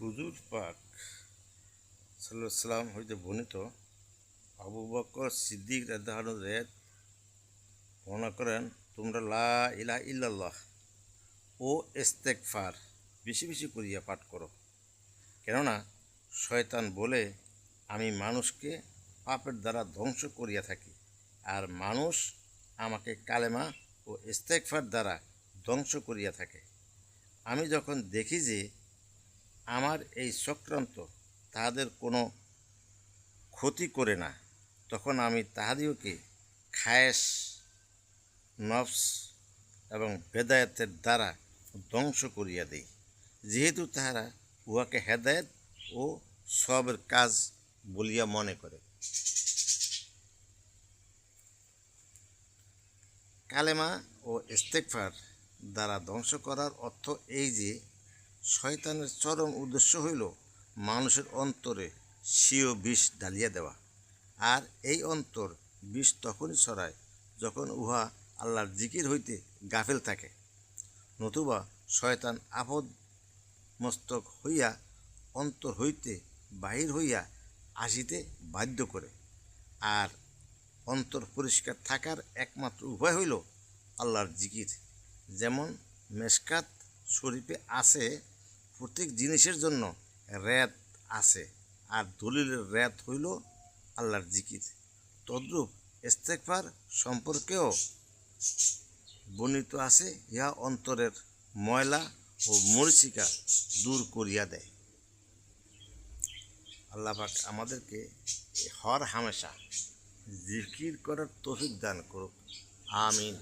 হুজুর পাক সাল্লাল্লাহু আলাইহি সাল্লাম হইতে বর্ণিত আবু বকর সিদ্দিক রাদিয়াল্লাহু আনহু বর্ণনা করেন, তোমরা লা ইলাহা ইল্লাল্লাহ ও ইস্তেগফার বেশি বেশি করিয়া পাঠ করো, কেননা শয়তান বলে, আমি মানুষকে পাপের দ্বারা ধ্বংস করিয়া থাকি, আর মানুষ আমাকে কালেমা ও ইস্তেগফার দ্বারা ধ্বংস করিয়া থাকে। আমি যখন দেখি যে আমার এই চক্রান্ত তাহাদের কোনো ক্ষতি করে না, তখন আমি তাহাদিওকে খায়েশ, নফস এবং বেদায়েতের দ্বারা ধ্বংস করিয়া দেই, যেহেতু তাহারা উহাকে হেদায়েত ও সবের কাজ বলিয়া মনে করে। কালেমা ও ইস্তেগফার দ্বারা ধ্বংস করার অর্থ এই যে, শয়তানের চরম উদ্দেশ্য হইল মানুষের অন্তরে স্বীয় বিষ ঢালিয়া দেওয়া, আর এই অন্তর বিষ তখনই ছড়ায় যখন উহা আল্লাহর জিকির হইতে গাফেল থাকে, নতুবা শয়তান আপদ মস্তক হইয়া অন্তর হইতে বাহির হইয়া আসিতে বাধ্য করে। আর অন্তর পরিষ্কার থাকার একমাত্র উপায় হইল আল্লাহর জিকির। যেমন মেশকাত শরীফে আছে, প্রত্যেক জিনিসের জন্য রেত আছে, আর দলিলের রেত হইল আল্লাহর জিকির। তদ্রূপ ইস্তেগফার সম্পর্কেও বর্ণিত আছে, ইহা অন্তরের ময়লা ও মরিচিকা দূর করিয়া দেয়। আল্লাহ পাক আমাদেরকে হর হামেশা জিকির করার তৌফিক দান করুক। আমিন।